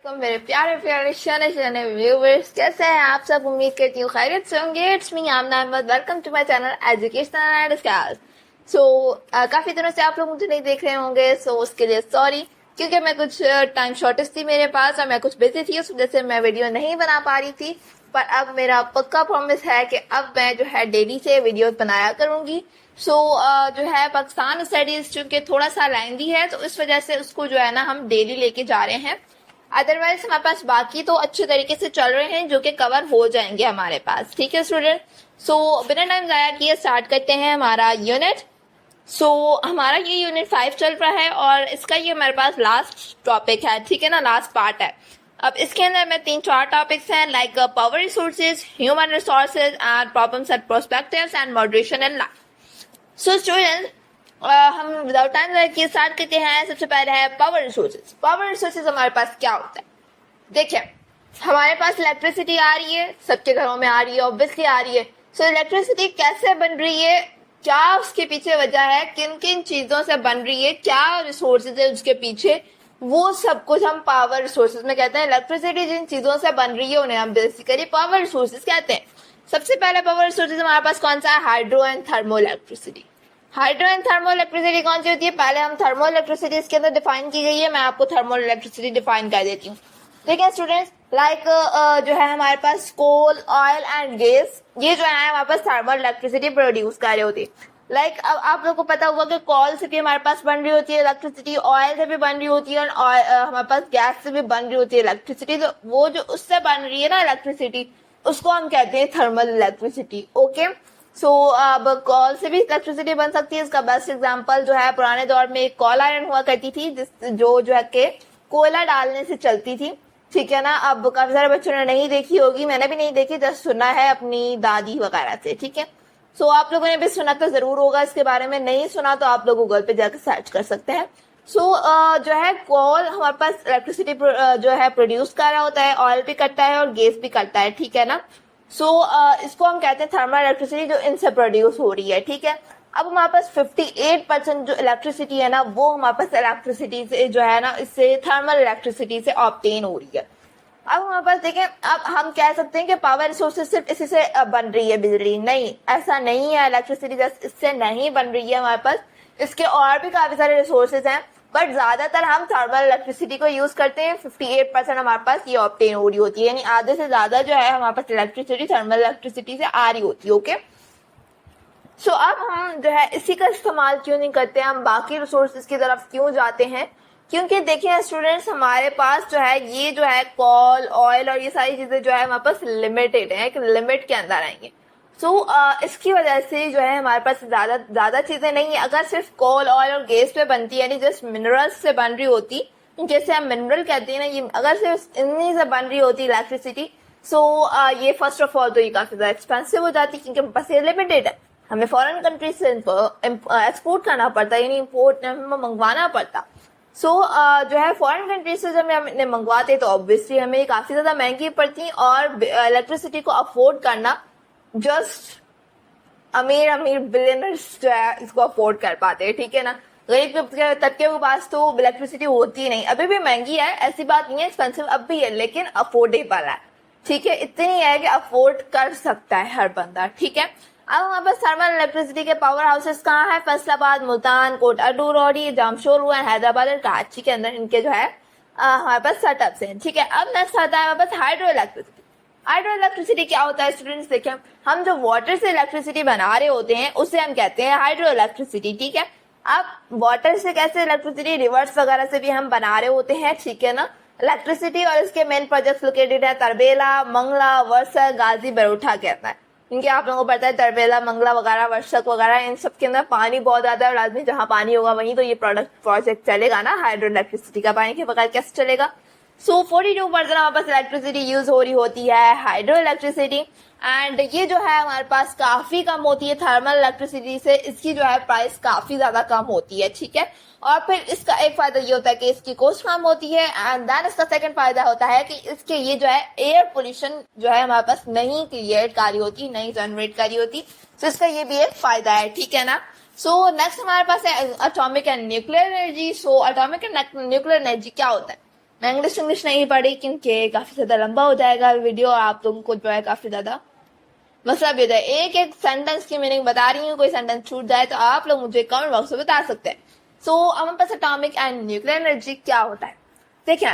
तो मेरे प्यारे प्यारे शाने शाने व्यूवर्स, कैसे हैं आप सब? उम्मीद करती हूँ खैरियत से होंगे। It's me Aamna Ahmed, welcome to my channel educational and skills. काफी दिनों से आप लोग मुझे नहीं देख रहे होंगे, उसके लिए सॉरी, क्योंकि मैं कुछ टाइम शॉर्टेज थी मेरे पास और मैं कुछ बिजी थी, उस वजह से मैं वीडियो नहीं बना पा रही थी। पर अब मेरा पक्का प्रॉमिस है कि अब मैं जो है डेली से वीडियो बनाया करूंगी। जो है पाकिस्तान स्टडीज चूंकि थोड़ा सा लेंदी है, तो इस वजह से उसको जो है ना हम डेली लेके जा रहे हैं। अदरवाइज हमारे पास बाकी तो अच्छे तरीके से चल रहे हैं, जो कि कवर हो जाएंगे हमारे पास। ठीक है स्टूडेंट, बिना टाइम जाया किए स्टार्ट करते हैं हमारा यूनिट। हमारा ये यूनिट 5 चल रहा है और इसका ये हमारे पास लास्ट टॉपिक है। ठीक है ना, लास्ट पार्ट है। अब इसके अंदर में 3-4 टॉपिक्स हैं, like power resources, human resources and problems and perspectives and moderation in life. Student, हम विदाउट टाइम की स्टार्ट करते हैं। सबसे पहले है पावर रिसोर्सेज। पावर रिसोर्सेज हमारे पास क्या होता है? देखिए, हमारे पास इलेक्ट्रिसिटी आ रही है, सबके घरों में आ रही है, ऑब्वियसली आ रही है। इलेक्ट्रिसिटी कैसे बन रही है, क्या उसके पीछे वजह है, किन किन चीजों से बन रही है, क्या रिसोर्सेज है उसके पीछे, वो सब कुछ हम पावर रिसोर्सेज में कहते हैं। इलेक्ट्रिसिटी जिन चीजों से बन रही है उन्हें हम बेसिकली पावर रिसोर्सेज कहते हैं। सबसे पहले पावर रिसोर्सेज हमारे पास कौन सा है? Hydro and thermo electricity. Hydro and thermal electricity कौन सी होती है? पहले हम थर्मल इलेक्ट्रिसिटी इसके अंदर डिफाइन की गई है, मैं आपको थर्मल इलेक्ट्रिसिटी डिफाइन कर देती हूँ। देखिए स्टूडेंट्स, लाइक जो है हमारे पास कोल, ऑयल एंड गैस, ये जो है हमारे पास थर्मल इलेक्ट्रिसिटी प्रोड्यूस कर रही होती है। लाइक अब आप लोगों को पता होगा कि कोल से भी हमारे पास बन रही होती है इलेक्ट्रिसिटी, ऑयल से भी बन रही होती है और हमारे पास गैस से भी बन रही होती है इलेक्ट्रिसिटी। तो वो जो उससे बन रही है ना इलेक्ट्रिसिटी, उसको हम कहते हैं थर्मल इलेक्ट्रिसिटी। ओके, अब कॉल से भी इलेक्ट्रिसिटी बन सकती है। इसका बेस्ट एग्जांपल जो है, पुराने दौर में एक कॉल आयरन हुआ करती थी, जो है के कोयला डालने से चलती थी। ठीक है ना, अब काफी सारे बच्चों ने नहीं देखी होगी, मैंने भी नहीं देखी, जस्ट सुना है अपनी दादी वगैरह से। ठीक है, आप लोगों ने भी सुना तो जरूर होगा इसके बारे में, नहीं सुना तो आप लोग गूगल पे जाकर सर्च कर सकते हैं। जो है कोल हमारे पास इलेक्ट्रिसिटी जो है प्रोड्यूस कर रहा होता है, ऑयल भी करता है और गैस भी करता है। ठीक है ना, इसको हम कहते हैं थर्मल इलेक्ट्रिसिटी, जो इनसे प्रोड्यूस हो रही है। ठीक है, अब हमारे पास 58% जो इलेक्ट्रिसिटी है ना, वो हमारे पास इलेक्ट्रिसिटी से जो है ना, इससे थर्मल इलेक्ट्रिसिटी से ऑब्टेन हो रही है। अब हमारे पास देखें, अब हम कह सकते हैं कि पावर रिसोर्सेज सिर्फ इसी से बन रही है बिजली, नहीं, ऐसा नहीं है। इलेक्ट्रिसिटी जस्ट इससे नहीं बन रही है, हमारे पास इसके और भी काफी सारे रिसोर्सेज हैं, बट ज्यादातर हम थर्मल इलेक्ट्रिसिटी को यूज करते हैं। 58% हमारे पास ये ऑब्टेन हो रही होती है, यानी आधे से ज्यादा जो है हमारे पास इलेक्ट्रिसिटी थर्मल इलेक्ट्रिसिटी से आ रही होती है। ओके, अब हम जो है इसी का इस्तेमाल क्यों नहीं करते, हम बाकी रिसोर्सेज की तरफ क्यों जाते हैं? क्योंकि देखिए स्टूडेंट्स, हमारे पास जो है ये जो है कोल, ऑयल और ये सारी चीजें जो है हमारे पास लिमिटेड है, एक लिमिट के अंदर आएंगे। इसकी वजह से जो है हमारे पास ज्यादा चीजें नहीं है। अगर सिर्फ कोल, ऑयल और गैस पे बनती है, यानी जस्ट मिनरल्स से बन रही होती, जैसे हम मिनरल कहते हैं ना, ये अगर सिर्फ इन्हीं से बन रही होती इलेक्ट्रिसिटी, ये फर्स्ट ऑफ ऑल तो ये काफी ज्यादा एक्सपेंसिव हो जाती, क्योंकि बस ये लिमिटेड है, हमें फॉरेन कंट्री से एक्सपोर्ट करना पड़ता, यानी इम्पोर्ट मंगवाना पड़ता। जो है फॉरेन कंट्री से जब हमने मंगवाते तो ऑब्वियसली हमें काफी ज्यादा महंगी पड़ती, और इलेक्ट्रिसिटी को अफोर्ड करना जस्ट अमीर बिलियनर्स जो है इसको अफोर्ड कर पाते हैं। ठीक है ना, गरीब तबके के पास तो इलेक्ट्रिसिटी होती नहीं, अभी भी महंगी है, ऐसी बात नहीं है, एक्सपेंसिव अब भी है, लेकिन अफोर्डेबल है। ठीक है, इतनी है कि अफोर्ड कर सकता है हर बंदा। ठीक है, अब हमारे पास थर्मल इलेक्ट्रिसिटी के पावर हाउसेस कहाँ है? फैसलाबाद, मुल्तान, कोटा टू रोडी, जामशोर एंड हैदराबाद और कराची के अंदर इनके जो है हमारे पास सेटअप्स हैं। ठीक है, अब नेक्स्ट आता है हमारे पास हाइड्रो इलेक्ट्रिसिटी। हाइड्रो इलेक्ट्रिसिटी क्या होता है स्टूडेंट्स? देखिए, हम जो वाटर से इलेक्ट्रिसिटी बना रहे होते हैं उसे हम कहते हैं हाइड्रो इलेक्ट्रिसिटी। ठीक है, अब वाटर से कैसे इलेक्ट्रिसिटी, रिवर्स वगैरह से भी हम बना रहे होते हैं। ठीक है ना, इलेक्ट्रिसिटी और इसके मेन प्रोजेक्ट लोकेटेड है तरबेला, मंगला, वर्षा, गाजी, बरूठा के अंदर। क्योंकि आप लोगों को पता है तरबेला, मंगला वगैरह, वर्षक वगैरह, इन सब के अंदर पानी बहुत ज्यादा है, और लाजमी जहाँ पानी होगा वहीं तो ये प्रोजेक्ट चलेगा ना। हाइड्रो इलेक्ट्रिसिटी का पानी के बगैर कैसे चलेगा? 42% हमारे पास इलेक्ट्रिसिटी यूज हो रही होती है हाइड्रो इलेक्ट्रिसिटी, एंड ये जो है हमारे पास काफी कम होती है थर्मल इलेक्ट्रिसिटी से, इसकी जो है प्राइस काफी ज्यादा कम होती है। ठीक है, और फिर इसका एक फायदा ये होता है कि इसकी कॉस्ट कम होती है, एंड देन इसका सेकंड फायदा होता है कि इसके ये जो है एयर पोल्यूशन जो है हमारे पास नहीं क्रिएट करी होती, नहीं जनरेट करी होती, तो इसका ये भी एक फायदा है। ठीक है ना, नेक्स्ट हमारे पास है atomic and nuclear energy. Atomic and nuclear energy क्या होता है? मैं इंग्लिश नहीं पढ़ी क्योंकि काफी ज्यादा लंबा हो जाएगा वीडियो और आप लोगों को जो है काफी ज्यादा मसला भी होता है। एक एक सेंटेंस की मीनिंग बता रही हूँ, कोई सेंटेंस छूट जाए तो आप लोग मुझे कमेंट बॉक्स में बता सकते हैं। सो हमारे पास एटॉमिक एंड न्यूक्लियर एनर्जी क्या होता है, देखिए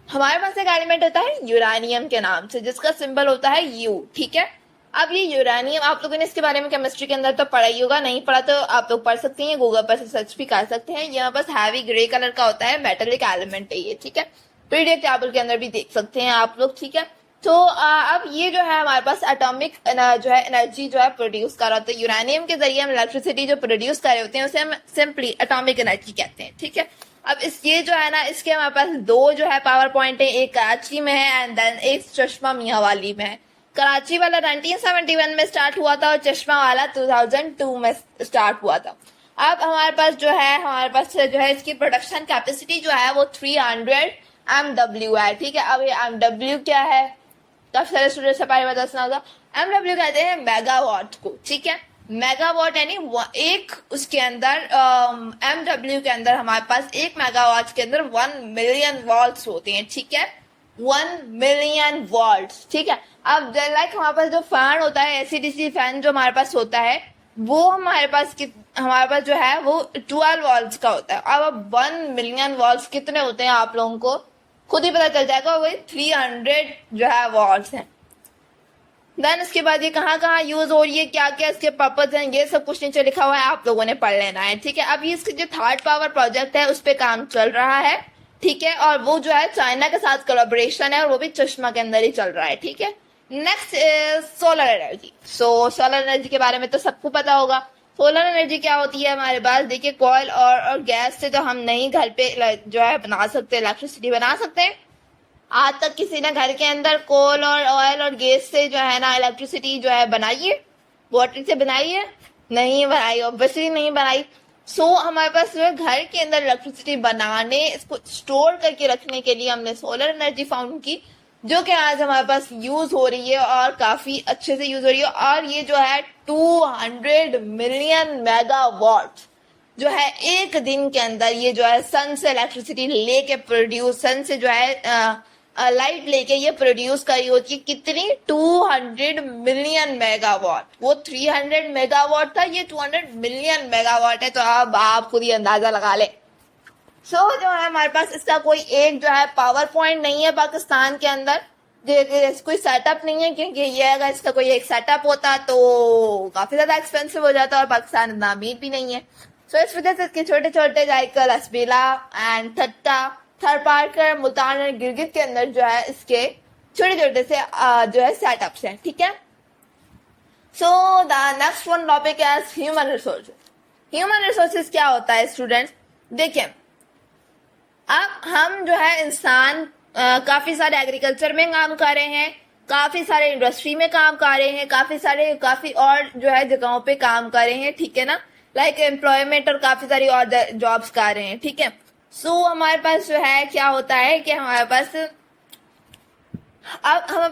हमारे पास एक एलिमेंट होता है यूरेनियम के नाम से, जिसका सिंबल होता है यू, ठीक है। अब ये यूरेनियम आप लोगों ने इसके बारे में केमिस्ट्री के अंदर तो पढ़ा ही होगा, नहीं पढ़ा तो आप लोग पढ़ सकते हैं, गूगल पर से सर्च भी कर सकते हैं। यहाँ बस हैवी ग्रे कलर का होता है, मेटेलिक एलिमेंट है ये, ठीक है। पीडीएफ टेबल के अंदर भी देख सकते हैं आप लोग, ठीक है। तो अब ये जो है हमारे पास एटॉमिक जो है एनर्जी जो है प्रोड्यूस कर रहा होता है यूरेनियम के जरिए। हम इलेक्ट्रिसिटी जो प्रोड्यूस कर रहे होते हैं उसे हम सिंपली एटॉमिक एनर्जी कहते हैं, ठीक है। अब इस ये जो है ना, इसके हमारे पास दो जो है पावर पॉइंट है, एक कराची में है एंड देन एक चश्मा मियांवाली में है। कराची वाला 1971 में स्टार्ट हुआ था और चश्मा वाला 2002 में स्टार्ट हुआ था। अब हमारे पास जो है इसकी प्रोडक्शन कैपेसिटी जो है वो 300 MW है, ठीक है। अब ये MW क्या है, काफी सारे स्टूडेंट्स से बारे में दसना होगा। MW कहते हैं मेगावाट को, ठीक है। मेगावाट यानी एक उसके अंदर MW के अंदर हमारे पास एक मेगावाट के अंदर 1 मिलियन वॉल्ट्स होते हैं, ठीक है। 1 मिलियन वॉल्ट्स, ठीक है। अब लाइक हमारे पास जो फैन होता है, एसी-डीसी फैन जो हमारे पास होता है, वो हमारे पास जो है वो 12 वॉल्ट्स का होता है। अब 1 मिलियन वॉल्ट्स कितने होते हैं आप लोगों को खुद ही पता चल जाएगा, वही 300 जो है वॉल्ट्स हैं। देन इसके बाद ये कहाँ यूज हो रही है, क्या क्या इसके पर्पज हैं, ये सब कुछ नीचे लिखा हुआ है, आप लोगों ने पढ़ लेना है, ठीक है। अब ये इसके जो थर्ड पावर प्रोजेक्ट है उस पर काम चल रहा है, ठीक है। और वो जो है चाइना के साथ कोलैबोरेशन है और वो भी चश्मा के अंदर ही चल रहा है, ठीक है। Next solar energy. Solar energy के बारे में तो सबको पता होगा। सोलर एनर्जी क्या होती है हमारे पास, देखिए कोयल और गैस से तो हम नहीं घर पे जो है बना सकते, इलेक्ट्रिसिटी बना सकते हैं। आज तक किसी ने घर के अंदर कोल और ऑयल और गैस से जो है ना इलेक्ट्रिसिटी जो है बनाई है, वाटर से बनाई है? नहीं बनाई, ऑब्वियसली नहीं बनाई। हमारे पास जो है घर के अंदर इलेक्ट्रिसिटी बनाने, इसको स्टोर करके रखने के लिए हमने सोलर एनर्जी फाउंड की, जो कि आज हमारे पास यूज हो रही है और काफी अच्छे से यूज हो रही है। और ये जो है 200 मिलियन मेगावाट जो है एक दिन के अंदर ये जो है सन से इलेक्ट्रिसिटी लेके प्रोड्यूस, सन से जो है लाइट लेके ये प्रोड्यूस करी होती है। कितनी? 200 मिलियन मेगावाट। वो 300 मेगावाट था, ये 200 मिलियन मेगावाट है। तो अब आप खुद ही अंदाजा लगा ले। जो है हमारे पास इसका कोई एक जो है पावर पॉइंट नहीं है पाकिस्तान के अंदर, कोई सेटअप नहीं है, क्योंकि ये अगर इसका कोई एक सेटअप होता तो काफी ज्यादा एक्सपेंसिव हो जाता और पाकिस्तान इतना अमीर भी नहीं है। इस वजह से इसके छोटे छोटे जायकल असबेला एंड थट्टा, थर पारकर, मुल्तान और गिरगित के अंदर जो है इसके छोटे छोटे से जो है सेटअप्स हैं, ठीक है। द नेक्स्ट वन टॉपिक है ह्यूमन रिसोर्सेज। ह्यूमन रिसोर्सेज क्या होता है स्टूडेंट्स, देखिए अब हम जो है इंसान काफी सारे एग्रीकल्चर में काम कर रहे हैं, काफी सारे इंडस्ट्री में काम कर रहे हैं, काफी और जो है जगहों पे काम कर रहे हैं, ठीक है ना, लाइक एम्प्लॉयमेंट और काफी सारी और जॉब्स कर रहे हैं, ठीक है। हमारे पास जो है क्या होता है कि हमारे पास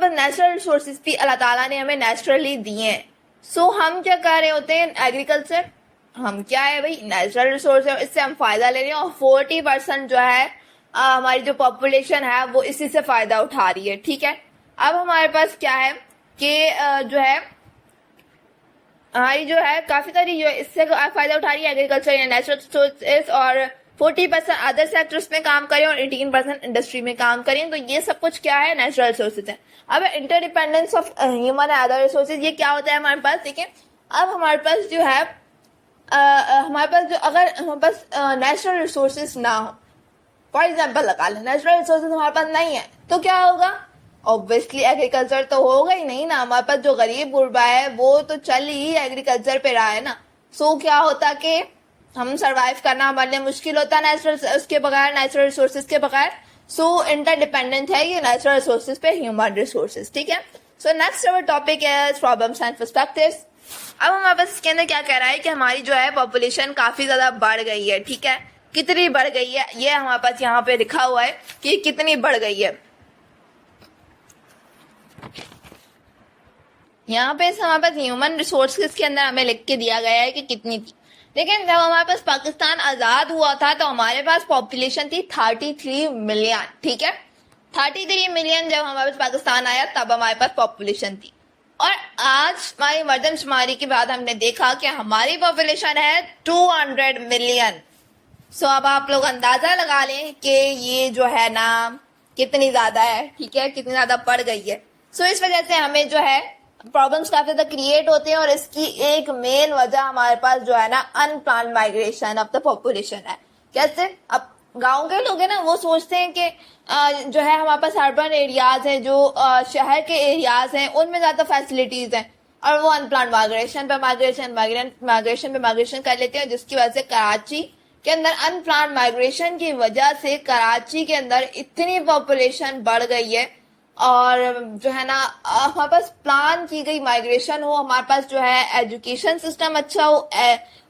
नेचुरल रिसोर्सेज भी अल्लाह ताला ने हमें नेचुरली दिए हैं। हम क्या कर रहे होते हैं, एग्रीकल्चर हम क्या है भाई, नेचुरल रिसोर्स है, इससे हम फायदा ले रहे हैं और 40% जो है हमारी जो पॉपुलेशन है वो इसी से फायदा उठा रही है, ठीक है। अब हमारे पास क्या है कि जो है हमारी जो है काफी सारी जो इससे फायदा उठा रही है एग्रीकल्चर या नेचुरल रिसोर्सेज, और 40% अदर सेक्टर्स में काम करें और 18% इंडस्ट्री में काम करें। तो ये सब कुछ क्या है, नेचुरल रिसोर्सेज है। अब interdependence of human and other resources, ये क्या होता है हमारे पास, देखिए अब हमारे पास जो है अगर हमारे पास नेचुरल रिसोर्सेज ना हो, फॉर एग्जाम्पल लगा लें नेचुरल रिसोर्सेज हमारे पास नहीं है, तो क्या होगा, ऑब्वियसली एग्रीकल्चर तो होगा ही नहीं ना। हमारे पास जो गरीब गुरबा है वो तो चल ही एग्रीकल्चर पे रहा है ना। क्या होता कि हम सरवाइव करना हमारे लिए मुश्किल होता है नेचुरल रिसोर्सेज के बगैर। इंटरडिपेंडेंट है ये नेचुरल रिसोर्सेज पे ह्यूमन रिसोर्सेज, ठीक है। नेक्स्ट अवर टॉपिक है प्रॉब्लम्स एंड पर्सपेक्टिव्स। अब हमारे पास इसके अंदर क्या कह रहा है कि हमारी जो है पॉपुलेशन काफी ज्यादा बढ़ गई है, ठीक है। कितनी बढ़ गई है ये हमारे पास यहाँ पे लिखा हुआ है कि कितनी बढ़ गई है। यहाँ पे हमारे पास ह्यूमन रिसोर्सेज के अंदर हमें लिख के दिया गया है कि कितनी थी। लेकिन जब हमारे पास पाकिस्तान आजाद हुआ था तो हमारे पास पॉपुलेशन थी 33 मिलियन, ठीक है। 33 मिलियन जब हमारे पास पाकिस्तान आया तब हमारे पास पॉपुलेशन थी। और आज हमारी मर्दमशुमारी के बाद हमने देखा कि हमारी पॉपुलेशन है 200 मिलियन। सो अब आप लोग अंदाजा लगा लें कि ये जो है ना कितनी ज्यादा है, ठीक है, कितनी ज्यादा बढ़ गई है। सो इस वजह से हमें जो है प्रॉब्लम्स काफी ज्यादा क्रिएट होते हैं और इसकी एक मेन वजह हमारे पास जो है ना unplanned migration of the population है। कैसे? अब गांव के लोग हैं ना, वो सोचते हैं कि जो है हमारे पास अर्बन एरियाज हैं, जो शहर के एरियाज हैं उनमें ज्यादा फैसिलिटीज हैं, और वो अनप्लान माइग्रेशन पे माइग्रेशन कर लेते हैं, जिसकी वजह से कराची के अंदर अनप्लान माइग्रेशन की वजह से कराची के अंदर इतनी पॉपुलेशन बढ़ गई है। और जो है ना हमारे पास प्लान की गई माइग्रेशन हो, हमारे पास जो है एजुकेशन सिस्टम अच्छा हो,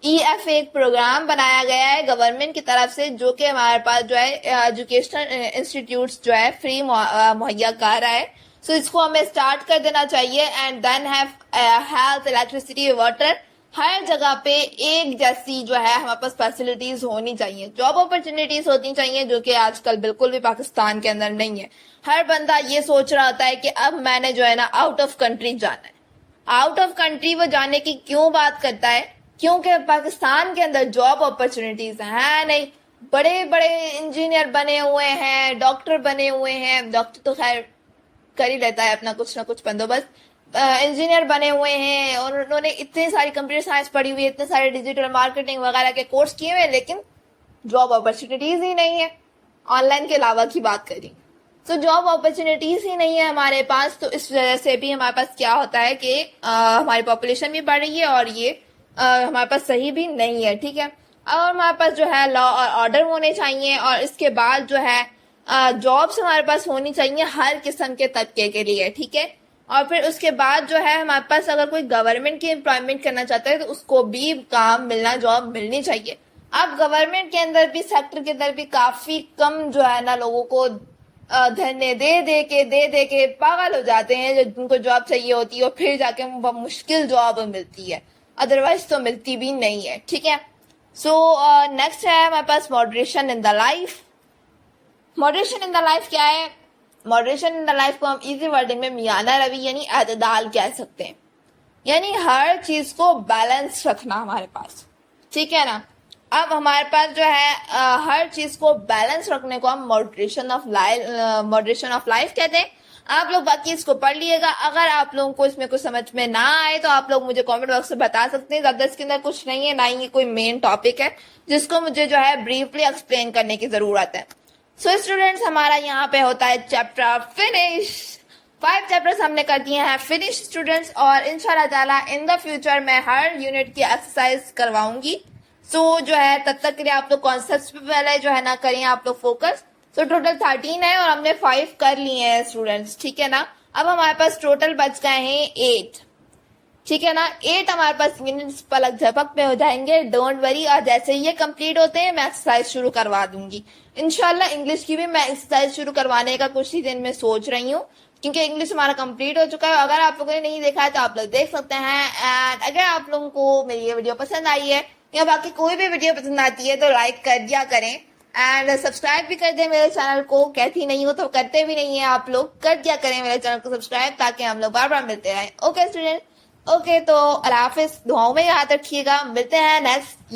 EF एक प्रोग्राम बनाया गया है गवर्नमेंट की तरफ से, जो कि हमारे पास जो है एजुकेशनल इंस्टीट्यूट्स जो है फ्री मुहैया कर रहा है। सो इसको हमें स्टार्ट कर देना चाहिए and then have health, electricity, water, हर जगह पे एक जैसी जो है हमारे पास फैसिलिटीज होनी चाहिए, जॉब अपॉर्चुनिटीज होनी चाहिए, जो कि आजकल बिल्कुल भी पाकिस्तान के अंदर नहीं है। हर बंदा ये सोच रहा होता है कि अब मैंने जो है ना आउट ऑफ कंट्री जाना है। आउट ऑफ कंट्री वो जाने की क्यों बात करता है? क्योंकि पाकिस्तान के अंदर जॉब अपॉर्चुनिटीज है नहीं। बड़े बड़े इंजीनियर बने हुए हैं, डॉक्टर बने हुए हैं, डॉक्टर तो खैर कर ही लेता है अपना कुछ ना कुछ बंदोबस्त, इंजीनियर बने हुए हैं और उन्होंने इतनी सारी कंप्यूटर साइंस पढ़ी हुई है, इतने सारे डिजिटल मार्केटिंग वगैरह के कोर्स किए हुए हैं, लेकिन जॉब अपॉर्चुनिटीज ही नहीं है। ऑनलाइन के अलावा की बात करें तो जॉब अपॉर्चुनिटीज ही नहीं है हमारे पास। तो इस वजह से भी हमारे पास क्या होता है कि हमारी पॉपुलेशन भी बढ़ रही है और ये हमारे पास सही भी नहीं है, ठीक है। और हमारे पास जो है लॉ और ऑर्डर होने चाहिए, और इसके बाद जो है जॉब्स हमारे पास होनी चाहिए हर किस्म के तबके के लिए, ठीक है। और फिर उसके बाद जो है हमारे पास अगर कोई गवर्नमेंट की एम्प्लॉयमेंट करना चाहता है तो उसको भी काम मिलना, जॉब मिलनी चाहिए। अब गवर्नमेंट के अंदर भी, सेक्टर के अंदर भी काफी कम जो है ना लोगों को धरने दे के पागल हो जाते हैं, जो जिनको जॉब चाहिए होती है और फिर जाके मुश्किल जॉब मिलती है, अदरवाइज तो मिलती भी नहीं है, ठीक है। सो नेक्स्ट है हमारे पास moderation in the life. Moderation in the life क्या है? मॉडरेशन इन द लाइफ को हम इजी वर्डिंग में मियाना रवि यानी एतदाल कह सकते हैं, यानी हर चीज को बैलेंस रखना हमारे पास, ठीक है ना। अब हमारे पास जो है हर चीज को बैलेंस रखने को हम मॉडरेशन ऑफ लाइफ कहते हैं। आप लोग बाकी इसको पढ़ लिएगा। अगर आप लोगों को इसमें कुछ समझ में ना आए तो आप लोग मुझे कमेंट बॉक्स में बता सकते हैं। ज्यादा इसके अंदर कुछ नहीं है, ना ही कोई मेन टॉपिक है जिसको मुझे जो है ब्रीफली एक्सप्लेन करने की जरूरत है। सो स्टूडेंट्स, हमारा यहाँ पे होता है चैप्टर फिनिश। 5 चैप्टर्स हमने कर दिए हैं फिनिश स्टूडेंट्स, और इंशाल्लाह ताला इन द फ्यूचर मैं हर यूनिट की एक्सरसाइज करवाऊंगी। सो जो है तब तक के लिए आप लोग कॉन्सेप्ट पे पहले जो है ना करें आप लोग फोकस। सो टोटल 13 है और हमने 5 कर लिए हैं स्टूडेंट्स, ठीक है ना। अब हमारे पास टोटल बच गए हैं 8, ठीक है ना। 8 हमारे पास यूनिट्स पलक झपक में हो जाएंगे, डोंट वरी। और जैसे ही ये कंप्लीट होते हैं मैं एक्सरसाइज शुरू करवा दूंगी इंशाल्लाह। इंग्लिश की भी मैं एक्सरसाइज शुरू करवाने का कुछ ही दिन में सोच रही हूँ, क्योंकि इंग्लिश हमारा कंप्लीट हो चुका है। अगर आप लोगों ने नहीं देखा है तो आप लोग देख सकते हैं। एंड अगर आप लोगों को मेरी ये वीडियो पसंद आई है या बाकी कोई भी वीडियो पसंद आती है तो लाइक कर दिया करें एंड सब्सक्राइब भी कर दें मेरे चैनल को। कहती नहीं हो तो करते भी नहीं है आप लोग, कर दिया करें मेरे चैनल को सब्सक्राइब, ताकि हम लोग बार बार मिलते रहें। ओके स्टूडेंट, ओके तो अल्लाह हाफिज, दुआओं में याद रखिएगा। मिलते हैं नेक्स्ट